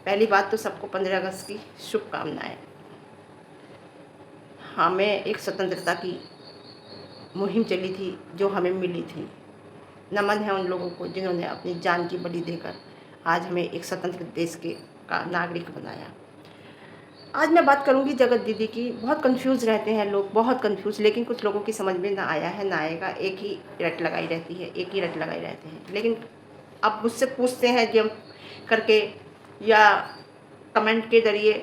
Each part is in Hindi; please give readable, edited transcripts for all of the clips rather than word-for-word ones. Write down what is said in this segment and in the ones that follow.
पहली बात तो सबको 15 अगस्त की शुभकामनाएं। हमें एक स्वतंत्रता की मुहिम चली थी जो हमें मिली थी। नमन है उन लोगों को जिन्होंने अपनी जान की बलि देकर आज हमें एक स्वतंत्र देश के का नागरिक बनाया। आज मैं बात करूंगी जगत दीदी की। बहुत कंफ्यूज रहते हैं लोग, बहुत कंफ्यूज, लेकिन कुछ लोगों की समझ में ना आया है ना आएगा। एक ही रट लगाई रहती है, एक ही रट लगाए रहते हैं। लेकिन अब मुझसे पूछते हैं जब करके या कमेंट के ज़रिए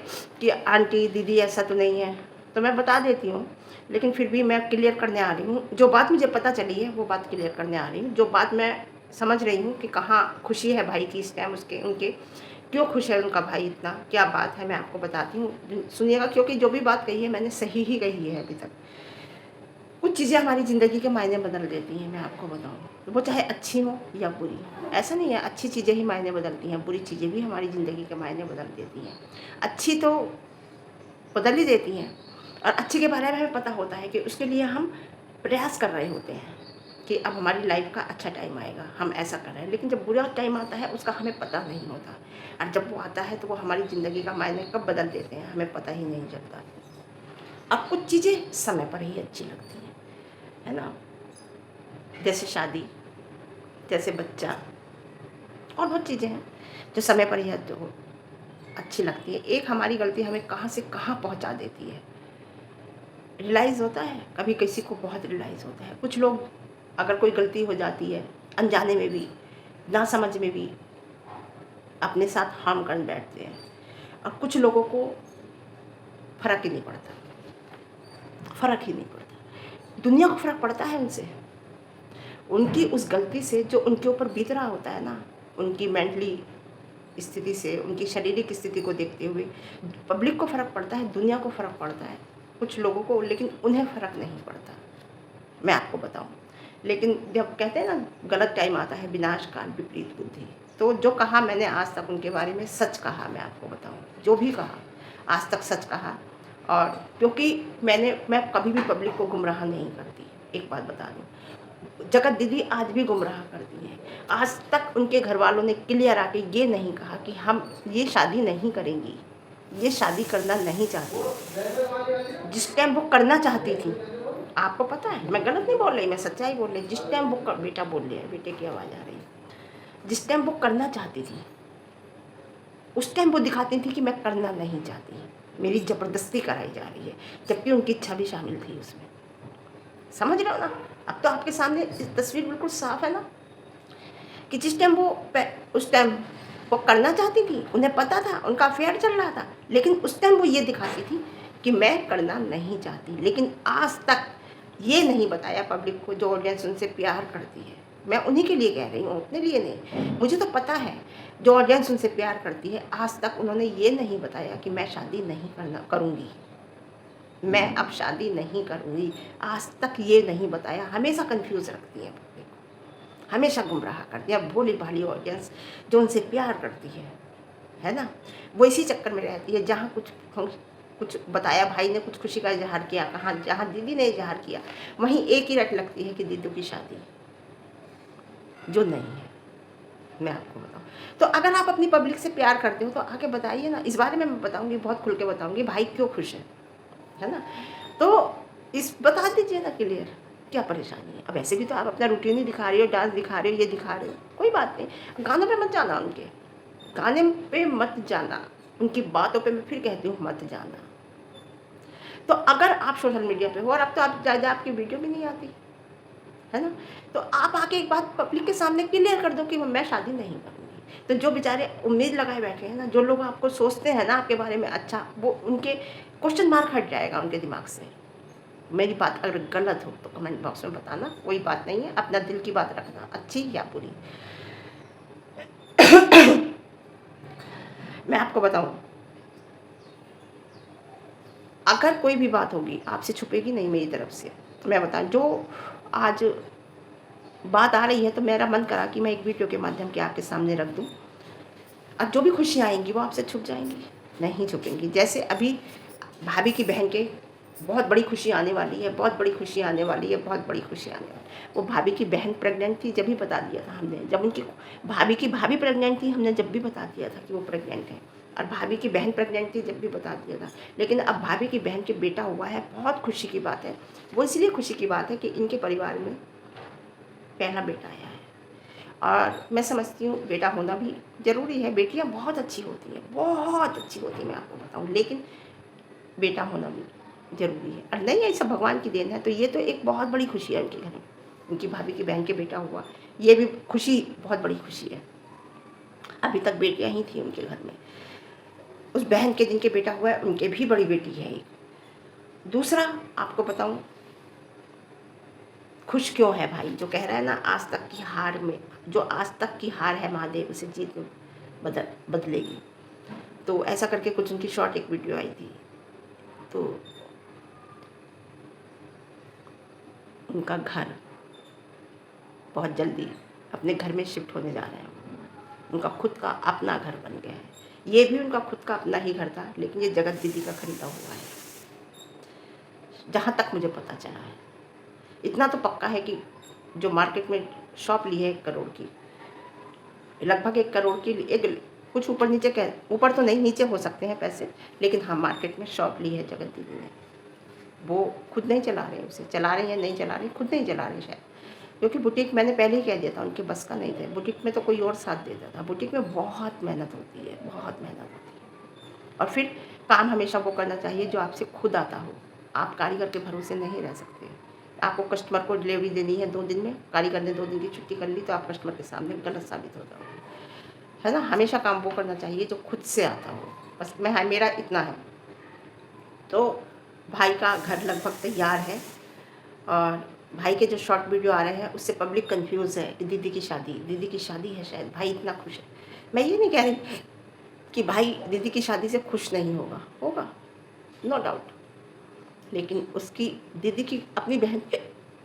कि आंटी दीदी ऐसा तो नहीं है, तो मैं बता देती हूँ। लेकिन फिर भी मैं क्लियर करने आ रही हूँ। जो बात मुझे पता चली है वो बात क्लियर करने आ रही हूँ। जो बात मैं समझ रही हूँ कि कहाँ खुशी है भाई की इस टाइम, उसके उनके क्यों खुश है उनका भाई इतना, क्या बात है, मैं आपको बताती हूँ, सुनिएगा। क्योंकि जो भी बात कही है मैंने सही ही कही है अभी तक। कुछ चीज़ें हमारी ज़िंदगी के मायने बदल देती हैं, मैं आपको बताऊँ, तो वो चाहे अच्छी हो या बुरी। ऐसा नहीं है अच्छी चीज़ें ही मायने बदलती हैं, बुरी चीज़ें भी हमारी ज़िंदगी के मायने बदल देती हैं। अच्छी तो बदल ही देती हैं, और अच्छे के बारे में हमें पता होता है कि उसके लिए हम प्रयास कर रहे होते हैं कि अब हमारी लाइफ का अच्छा टाइम आएगा, हम ऐसा कर रहे हैं। लेकिन जब बुरा टाइम आता है उसका हमें पता नहीं होता, और जब वो आता है तो वो हमारी ज़िंदगी का मायने कब बदल देते हैं हमें पता ही नहीं चलता। अब कुछ चीज़ें समय पर ही अच्छी लगती हैं, है ना, जैसे शादी, जैसे बच्चा, और बहुत चीज़ें हैं जो समय पर ही जो अच्छी लगती है। एक हमारी गलती हमें कहाँ से कहाँ पहुँचा देती है, रियलाइज़ होता है, कभी किसी को बहुत रियलाइज़ होता है। कुछ लोग अगर कोई गलती हो जाती है अनजाने में भी, ना समझ में भी, अपने साथ हार्म कर बैठते हैं, और कुछ लोगों को फ़र्क ही नहीं पड़ता, फ़र्क ही नहीं पड़ता। दुनिया को फ़र्क पड़ता है उनसे, उनकी उस गलती से जो उनके ऊपर बीत रहा होता है ना, उनकी मेंटली स्थिति से, उनकी शारीरिक स्थिति को देखते हुए पब्लिक को फ़र्क पड़ता है, दुनिया को फ़र्क पड़ता है, कुछ लोगों को, लेकिन उन्हें फ़र्क नहीं पड़ता, मैं आपको बताऊं। लेकिन जब कहते हैं ना गलत टाइम आता है, विनाश काल विपरीत बुद्धि, तो जो कहा मैंने आज तक उनके बारे में सच कहा, मैं आपको बताऊं, जो भी कहा आज तक सच कहा। और क्योंकि मैं कभी भी पब्लिक को गुमराह नहीं करती, एक बात बता दूं, जगत दीदी आज भी गुमराह करती हैं। आज तक उनके घर वालों ने क्लियर आके ये नहीं कहा कि हम ये शादी नहीं करेंगी, ये शादी करना नहीं चाहती। जिस टाइम वो करना चाहती थी, आपको पता है, मैं गलत नहीं बोल रही, मैं सच्चाई बोल रही। जिस टाइम वो बेटा बोल रही है, बेटे की आवाज़ आ रही है, जिस टाइम वो करना चाहती थी उस टाइम वो दिखाती थी कि मैं करना नहीं चाहती, मेरी ज़बरदस्ती कराई जा रही है, जबकि उनकी इच्छा भी शामिल थी उसमें। समझ रहे हो ना? अब तो आपके सामने तस्वीर बिल्कुल साफ है ना, कि जिस टाइम उस टाइम वो करना चाहती थी, उन्हें पता था, उनका अफेयर चल रहा था, लेकिन उस टाइम वो ये दिखाती थी कि मैं करना नहीं चाहती। लेकिन आज तक ये नहीं बताया पब्लिक को, जो ऑडियंस उनसे प्यार करती है, मैं उन्हीं के लिए कह रही हूँ, अपने लिए नहीं। मुझे तो पता है जो ऑडियंस उनसे प्यार करती है, आज तक उन्होंने ये नहीं बताया कि मैं शादी नहीं करूँगी, मैं अब शादी नहीं करूँगी, आज तक ये नहीं बताया। हमेशा कंफ्यूज रखती है पब्लिक को, हमेशा गुमराह करती है। भोली भाली ऑडियंस जो उनसे प्यार करती है ना, वो इसी चक्कर में रहती है। जहाँ कुछ बताया, भाई ने कुछ खुशी का इजहार किया, कहाँ जहाँ दीदी ने इजहार किया, वहीं एक ही रट लगती है कि दीदी की शादी, जो नहीं है। मैं आपको बताऊँ, तो अगर आप अपनी पब्लिक से प्यार करते हो तो आके बताइए ना। इस बारे में मैं बताऊँगी, बहुत खुल के बताऊँगी, भाई क्यों खुश है ना। तो इस बता दीजिए ना क्लियर, क्या परेशानी है। अब ऐसे भी तो आप अपना रूटीन ही दिखा रही हो, डांस दिखा रहे हो, ये दिखा रहे हो, कोई बात नहीं। गानों पे मत जाना, उनके गाने पे मत जाना, उनकी बातों पे मैं फिर कहती हूँ मत जाना। तो अगर आप सोशल मीडिया पे हो, और अब तो आप ज़्यादा आपकी वीडियो भी नहीं आती है ना, तो आप आके एक बात पब्लिक के सामने क्लियर कर दो कि मैं शादी नहीं करूँगी। तो जो बेचारे उम्मीद लगाए बैठे हैं ना, जो लोग आपको सोचते हैं ना आपके बारे में अच्छा, वो उनके क्वेश्चन मार्क हट जाएगा उनके दिमाग से। मेरी बात अगर गलत हो तो कमेंट बॉक्स में बताना, कोई बात नहीं है, अपना दिल की बात रखना, अच्छी या बुरी। मैं आपको बताऊं, अगर कोई भी बात होगी आपसे छुपेगी नहीं मेरी तरफ से। मैं बताऊं, जो आज बात आ रही है तो मेरा मन करा कि मैं एक वीडियो के माध्यम के आपके सामने रख दूं। अब जो भी खुशियाँ आएंगी वो आपसे छुप जाएंगी, नहीं छुपेंगी। जैसे अभी भाभी की बहन के बहुत बड़ी खुशी आने वाली है, बहुत बड़ी खुशी आने वाली है, बहुत बड़ी खुशी आने वाली है। वो भाभी की बहन प्रेग्नेंट थी, जब भी बता दिया था हमने, जब उनकी भाभी की भाभी प्रेग्नेंट थी, हमने जब भी बता दिया था कि वो प्रेग्नेंट है। और भाभी की बहन प्रेग्नेंट थी जब भी बता दिया था। लेकिन अब भाभी की बहन के बेटा हुआ है, बहुत खुशी की बात है। वो इसलिए खुशी की बात है कि इनके परिवार में पहला बेटा आया है, और मैं समझती हूँ बेटा होना भी ज़रूरी है। बेटियाँ बहुत अच्छी होती हैं, बहुत अच्छी होती हैं, मैं आपको बताऊँ, लेकिन बेटा होना भी ज़रूरी है। और नहीं, ये सब भगवान की देन है। तो ये तो एक बहुत बड़ी खुशी है उनके घर में, उनकी भाभी की बहन के बेटा हुआ, ये भी खुशी, बहुत बड़ी खुशी है। अभी तक बेटियाँ ही थी उनके घर में। उस बहन के जिनके बेटा हुआ है उनके भी बड़ी बेटी है एक। दूसरा आपको बताऊँ, खुश क्यों है भाई, जो कह रहा है ना आज तक की हार में, जो आज तक की हार है महादेव उसे जीत में बदलेगी। तो ऐसा करके कुछ उनकी शॉर्ट एक वीडियो आई थी। तो उनका घर बहुत जल्दी अपने घर में शिफ्ट होने जा रहे हैं। उनका खुद का अपना घर बन गया है। ये भी उनका खुद का अपना ही घर था, लेकिन ये जगत दीदी का खरीदा हुआ है, जहाँ तक मुझे पता चला है। इतना तो पक्का है कि जो मार्केट में शॉप ली है 1 करोड़ की, लगभग 1 करोड़ की, एक कुछ ऊपर नीचे, कह ऊपर तो नहीं, नीचे हो सकते हैं पैसे, लेकिन हाँ मार्केट में शॉप ली है जगत दीदी ने। वो खुद नहीं चला रहे, उसे चला रहे हैं, नहीं चला रहे, खुद नहीं चला रहे शायद, क्योंकि बुटीक मैंने पहले ही कह दिया था उनके बस का नहीं थे। बुटीक में तो कोई और साथ देता था। बुटीक में बहुत मेहनत होती है, बहुत मेहनत होती है। और फिर काम हमेशा वो करना चाहिए जो आपसे खुद आता हो। आप कारीगर के भरोसे नहीं रह सकते। आपको कस्टमर को डिलीवरी देनी है 2 दिन में, कारीगर ने 2 दिन की छुट्टी कर ली तो आप कस्टमर के सामने गलत साबित हो जाओगे, है ना। हमेशा काम वो करना चाहिए जो खुद से आता हो। बस मेरा इतना है। तो भाई का घर लगभग तैयार है, और भाई के जो शॉर्ट वीडियो आ रहे हैं उससे पब्लिक कंफ्यूज है कि दीदी की शादी है शायद। भाई इतना खुश है। मैं ये नहीं कह रही कि भाई दीदी की शादी से खुश नहीं होगा, नो डाउट, लेकिन उसकी दीदी की अपनी बहन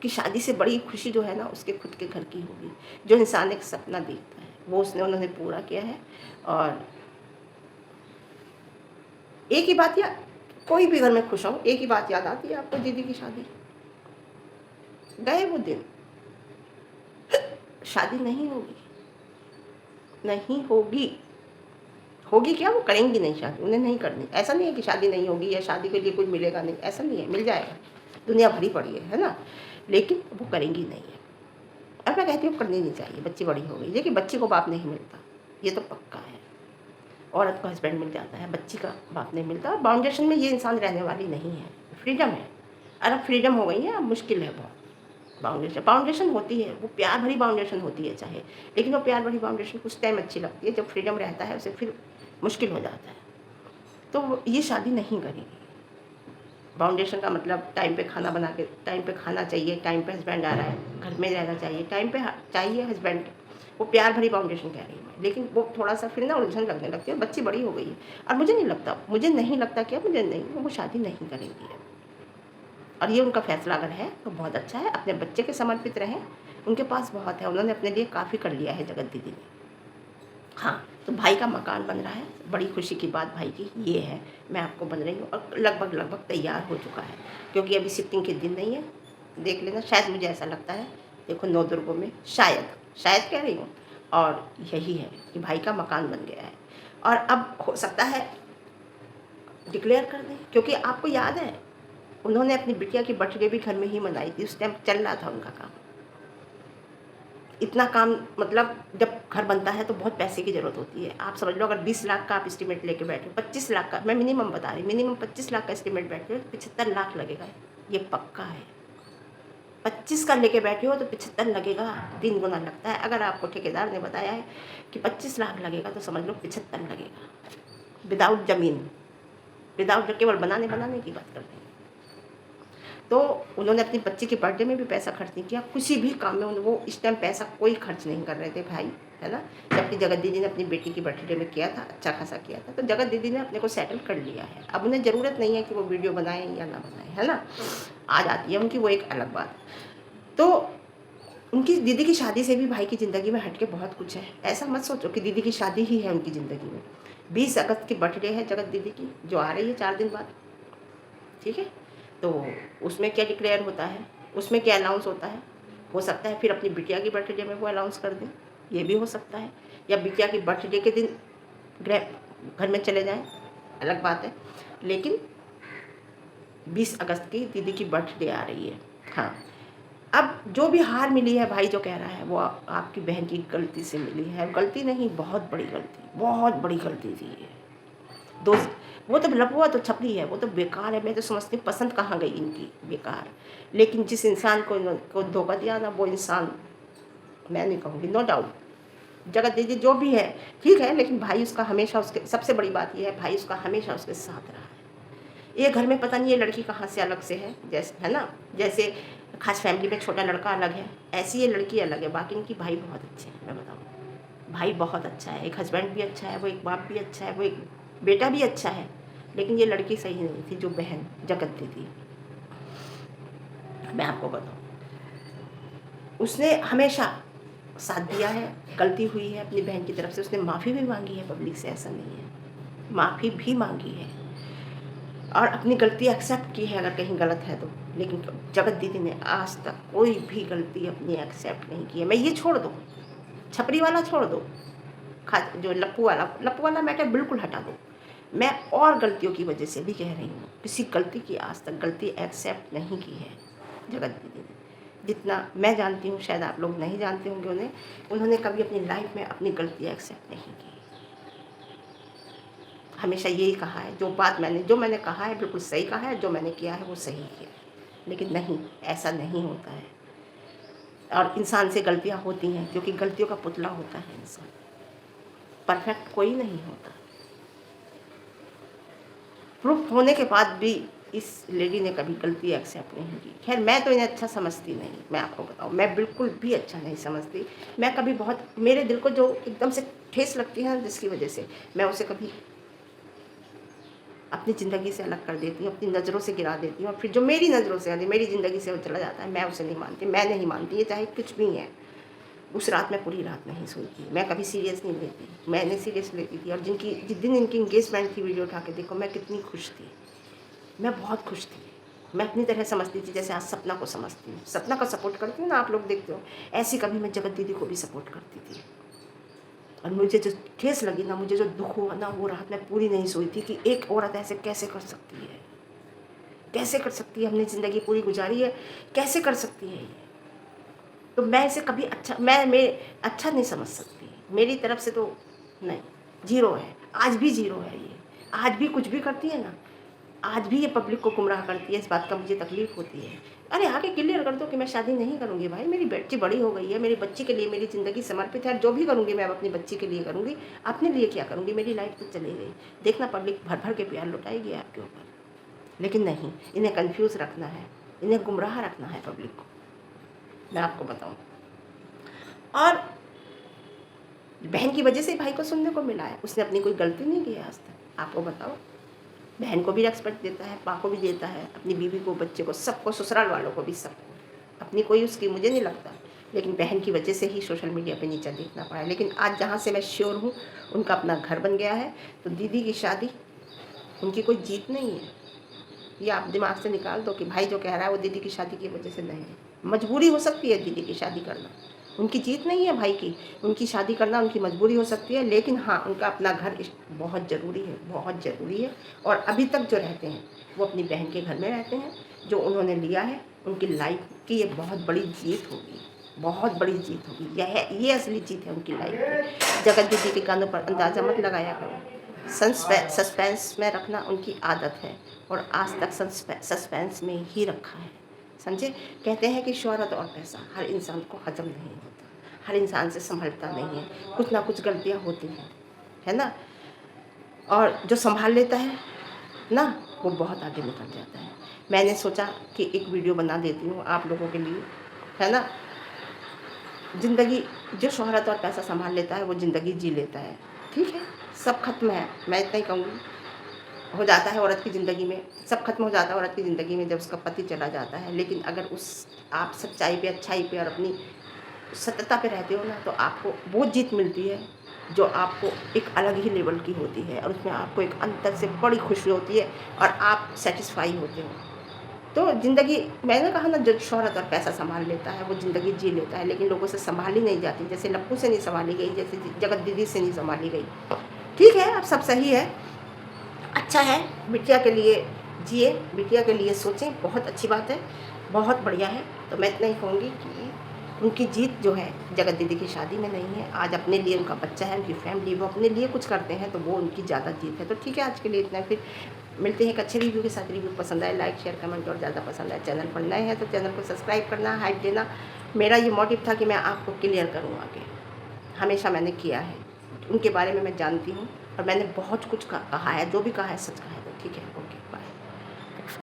की शादी से बड़ी खुशी जो है ना उसके खुद के घर की होगी। जो इंसान एक सपना देखता है वो उन्होंने पूरा किया है। और एक ही बात, या कोई भी घर में खुश हो, एक ही बात याद आती है आपको, दीदी की शादी, गए वो दिन, शादी नहीं होगी, नहीं होगी। होगी क्या, वो करेंगी नहीं शादी, उन्हें नहीं करनी। ऐसा नहीं है कि शादी नहीं होगी या शादी के लिए कुछ मिलेगा नहीं, ऐसा नहीं है, मिल जाएगा, दुनिया भरी पड़ी है ना, लेकिन वो करेंगी नहीं है। और मैं कहती हूँ करनी नहीं चाहिए, बच्ची बड़ी हो गई। देखिए बच्ची को बाप नहीं मिलता, ये तो पक्का है। औरत को हस्बैंड मिल जाता है, बच्ची का बाप नहीं मिलता। और बाउंडेशन में ये इंसान रहने वाली नहीं है, फ्रीडम है। और अब फ्रीडम हो गई है, अब मुश्किल है बहुत। बाउंडेशन होती है, वो प्यार भरी बाउंडेशन होती है चाहे, लेकिन वो प्यार भरी बाउंडेशन कुछ टाइम अच्छी लगती है, जब फ्रीडम रहता है उसे फिर मुश्किल हो जाता है। तो ये शादी नहीं करेगी। बाउंडेशन का मतलब टाइम पे खाना बना के, टाइम पे खाना चाहिए, टाइम पे हस्बैंड आ रहा है, घर में रहना चाहिए, टाइम पे चाहिए हस्बैंड। वो प्यार भरी बाउंडेशन कह रही हूँ मैं, लेकिन वो थोड़ा सा फिर ना उलझन लगने लगती है। बच्ची बड़ी हो गई है, और मुझे नहीं लगता वो शादी नहीं करेंगी है। और ये उनका फैसला अगर है तो बहुत अच्छा है, अपने बच्चे के समर्पित रहें, उनके पास बहुत है, उन्होंने अपने लिए काफ़ी कर लिया है जगत दीदी ने। हाँ, तो भाई का मकान बन रहा है, बड़ी खुशी की बात भाई की ये है। मैं आपको बन रही हूँ, और लगभग तैयार हो चुका है, क्योंकि अभी शिफ्टिंग के दिन नहीं है। देख लेना, शायद मुझे ऐसा लगता है, देखो 9 दुर्गों में शायद कह रही हूँ, और यही है कि भाई का मकान बन गया है। और अब हो सकता है डिक्लेयर कर दें, क्योंकि आपको याद है उन्होंने अपनी बिटिया की बर्थडे भी घर में ही मनाई थी। उस टाइम चल रहा था उनका काम, इतना काम, मतलब जब घर बनता है तो बहुत पैसे की ज़रूरत होती है। आप समझ लो, अगर 20 लाख का आप एस्टीमेट लेके बैठे हो, 25 लाख का, मैं मिनिमम बता रही, मिनिमम 25 लाख का एस्टीमेट बैठे हो तो 75 लाख लगेगा, ये पक्का है। 25 का लेके बैठे हो तो 75 लगेगा, 3 गुना लगता है। अगर आपको ठेकेदार ने बताया है कि 25 लाख लगेगा तो समझ लो 75 लगेगा, विदाउट ज़मीन, विदाउट, केवल बनाने की बात करते हैं। तो उन्होंने अपनी बच्ची के बर्थडे में भी पैसा खर्च नहीं किया, किसी भी काम में वो इस टाइम पैसा कोई खर्च नहीं कर रहे थे भाई, है ना। जबकि जगत दीदी ने अपनी बेटी की बर्थडे में किया था, अच्छा खासा किया था। तो जगत दीदी ने अपने को सेटल कर लिया है, अब उन्हें ज़रूरत नहीं है कि वो वीडियो बनाएं या ना बनाएं, है ना। आ जाती है उनकी वो एक अलग बात। तो उनकी दीदी की शादी से भी भाई की ज़िंदगी में हटके बहुत कुछ है। ऐसा मत सोचो कि दीदी की शादी ही है उनकी ज़िंदगी में। 20 अगस्त की बर्थडे है जगत दीदी की, जो आ रही है 4 दिन बाद, ठीक है। तो उसमें क्या डिक्लेयर होता है, उसमें क्या अनाउंस होता है, हो सकता है फिर अपनी बिटिया की बर्थडे में वो अनाउंस कर दें, ये भी हो सकता है। या बिटिया की बर्थडे के दिन घर में चले जाएं, अलग बात है, लेकिन 20 अगस्त की दीदी की बर्थडे आ रही है। हाँ, अब जो भी हार मिली है, भाई जो कह रहा है वो आपकी बहन की गलती से मिली है। गलती नहीं, बहुत बड़ी गलती, बहुत बड़ी गलती थी ये। दोस्त वो तो लपुआ तो छपरी है, वो तो बेकार है। मैं तो समझती हूँ पसंद कहाँ गई इनकी, बेकार। लेकिन जिस इंसान को धोखा दिया ना, वो इंसान मैं नहीं कहूँगी, नो डाउट जगत दीदी जो भी है ठीक है, लेकिन भाई उसका हमेशा उसके, सबसे बड़ी बात ये है भाई उसका हमेशा उसके साथ रहा है। ये घर में पता नहीं ये लड़की कहाँ से अलग से है, जैसे है ना, जैसे खास फैमिली में छोटा लड़का अलग है, ऐसी ये लड़की अलग है। बाकी इनकी भाई बहुत अच्छे हैं, मैं बताऊँ, भाई बहुत अच्छा है, एक हस्बैंड भी अच्छा है, वो एक बाप भी अच्छा है, वो एक बेटा भी अच्छा है। लेकिन ये लड़की सही नहीं थी, जो बहन जगत दीदी, मैं आपको बताऊँ, उसने हमेशा साथ दिया है। गलती हुई है अपनी बहन की तरफ से, उसने माफ़ी भी मांगी है पब्लिक से, ऐसा नहीं है, माफ़ी भी मांगी है और अपनी गलती एक्सेप्ट की है अगर कहीं गलत है तो। लेकिन जगत दीदी ने आज तक कोई भी गलती अपनी एक्सेप्ट नहीं की है। मैं ये छोड़ दो, छपरी वाला छोड़ दो, जो लप्पू वाला मैटर बिल्कुल हटा दो। मैं और गलतियों की वजह से भी कह रही हूँ, किसी गलती की आज तक गलती एक्सेप्ट नहीं की है जगत दीदी ने। जितना मैं जानती हूँ, शायद आप लोग नहीं जानते होंगे उन्होंने कभी अपनी लाइफ में अपनी गलती एक्सेप्ट नहीं की। हमेशा यही कहा है, जो मैंने कहा है बिल्कुल सही कहा है, जो मैंने किया है वो सही किया है। लेकिन नहीं, ऐसा नहीं होता है और इंसान से गलतियाँ होती हैं, क्योंकि गलतियों का पुतला होता है इंसान, परफेक्ट कोई नहीं होता। प्रूफ होने के बाद भी इस लेडी ने कभी गलती एक्सेप्ट नहीं की। खैर मैं तो इन्हें अच्छा समझती नहीं, मैं आपको बताऊँ, मैं बिल्कुल भी अच्छा नहीं समझती। मैं कभी बहुत, मेरे दिल को जो एकदम से ठेस लगती है ना, जिसकी वजह से मैं उसे कभी अपनी ज़िंदगी से अलग कर देती हूँ, अपनी नज़रों से गिरा देती हूँ, और फिर जो मेरी नज़रों से मेरी ज़िंदगी से वो चला जाता है, मैं उसे नहीं मानती, मैं नहीं मानती, ये चाहे कुछ भी है। उस रात में पूरी रात नहीं सोई थी, मैं कभी सीरियस नहीं लेती, मैंने सीरियस लेती थी। और जिस दिन इनकी इंगेजमेंट थी, वीडियो उठा के देखो, मैं कितनी खुश थी, मैं बहुत खुश थी। मैं अपनी तरह समझती थी जैसे आज सपना को समझती हूँ। सपना का सपोर्ट करती हूँ ना, आप लोग देखते हो, ऐसी कभी मैं जगत दीदी को भी सपोर्ट करती थी। और मुझे जो ठेस लगी ना, मुझे जो दुख हुआ ना, वो रात में पूरी नहीं सोई थी कि एक औरत ऐसे कैसे कर सकती है, कैसे कर सकती है, हमने ज़िंदगी पूरी गुजारी है, कैसे कर सकती है ये। तो मैं इसे कभी अच्छा, मैं अच्छा नहीं समझ सकती, मेरी तरफ से तो नहीं, जीरो है, आज भी जीरो है ये। आज भी कुछ भी करती है ना, आज भी ये पब्लिक को गुमराह करती है, इस बात का मुझे तकलीफ़ होती है। अरे आके क्लियर कर दो कि मैं शादी नहीं करूँगी भाई, मेरी बच्ची बड़ी हो गई है, मेरी बच्ची के लिए मेरी ज़िंदगी समर्पित है, जो भी करूँगी मैं अपनी बच्ची के लिए करूँगी, अपने लिए क्या करूँगी, मेरी लाइफ तो चली गई। देखना पब्लिक भर भर के प्यार लुटाएगी आपके ऊपर, लेकिन नहीं, इन्हें कन्फ्यूज़ रखना है, इन्हें गुमराह रखना है पब्लिक को, मैं आपको बताऊँ। और बहन की वजह से भाई को सुनने को मिला है, उसने अपनी कोई गलती नहीं की है आज तक, आपको बताओ। बहन को भी रेस्पेक्ट देता है, माँ को भी देता है, अपनी बीवी को, बच्चे को, सबको, ससुराल वालों को भी, सबको। अपनी कोई उसकी मुझे नहीं लगता, लेकिन बहन की वजह से ही सोशल मीडिया पे नीचा देखना पड़ा है। लेकिन आज जहाँ से मैं श्योर हूँ, उनका अपना घर बन गया है, तो दीदी की शादी उनकी कोई जीत नहीं है। ये आप दिमाग से निकाल दो कि भाई जो कह रहा है वो दीदी की शादी की वजह से नहीं है। मजबूरी हो सकती है दीदी की शादी करना, उनकी जीत नहीं है भाई की, उनकी शादी करना उनकी मजबूरी हो सकती है। लेकिन हाँ, उनका अपना घर बहुत ज़रूरी है, बहुत ज़रूरी है। और अभी तक जो रहते हैं वो अपनी बहन के घर में रहते हैं, जो उन्होंने लिया है उनकी लाइफ की ये बहुत बड़ी जीत होगी, बहुत बड़ी जीत होगी। ये असली जीत है उनकी लाइफ की। जगत दीदी के कानों पर अंदाज़ा मत लगाया करो, सस्पेंस में रखना उनकी आदत है, और आज तक सस्पेंस में ही रखा है, समझे। कहते हैं कि शोहरत और पैसा हर इंसान को हजम नहीं होता, हर इंसान से संभलता नहीं है, कुछ ना कुछ गलतियाँ होती हैं, है ना। और जो संभाल लेता है ना, वो बहुत आगे निकल जाता है। मैंने सोचा कि एक वीडियो बना देती हूँ आप लोगों के लिए, है ना। ज़िंदगी, जो शोहरत और पैसा संभाल लेता है वो ज़िंदगी जी लेता है, ठीक है, सब खत्म है, मैं इतना ही कहूँगी। हो जाता है औरत की ज़िंदगी में, सब खत्म हो जाता है औरत की ज़िंदगी में जब उसका पति चला जाता है। लेकिन अगर आप सच्चाई पे, अच्छाई पे और अपनी सत्यता पे रहते हो ना, तो आपको वो जीत मिलती है जो आपको एक अलग ही लेवल की होती है, और उसमें आपको एक अंदर से बड़ी खुशी होती है और आप सेटिस्फाई होते हो। तो ज़िंदगी, मैंने कहा ना, जो शोहरत और पैसा संभाल लेता है वो ज़िंदगी जी लेता है। लेकिन लोगों से संभाली नहीं जाती, जैसे लप्पू से नहीं संभाली गई, जैसे जगत दीदी से नहीं संभाली गई, ठीक है, अब सब सही है, अच्छा है, बिटिया के लिए जिए, बिटिया के लिए सोचें, बहुत अच्छी बात है, बहुत बढ़िया है। तो मैं इतना ही कहूँगी कि उनकी जीत जो है जगत दीदी की शादी में नहीं है, आज अपने लिए उनका बच्चा है, उनकी फैमिली, वो अपने लिए कुछ करते हैं तो वो उनकी ज़्यादा जीत है। तो ठीक है, आज के लिए इतना, फिर मिलते हैं एक अच्छे रिव्यू के साथ। रिव्यू पसंद आए लाइक शेयर कमेंट, और ज़्यादा पसंद आए चैनल पर नए हैं तो चैनल को सब्सक्राइब करना, हाइप देना। मेरा ये मोटिव था कि मैं आपको क्लियर करूँ आगे, हमेशा मैंने किया है, उनके बारे में मैं जानती हूँ और मैंने बहुत कुछ कहा है, जो भी कहा है सच कहा है। तो ठीक है, ओके।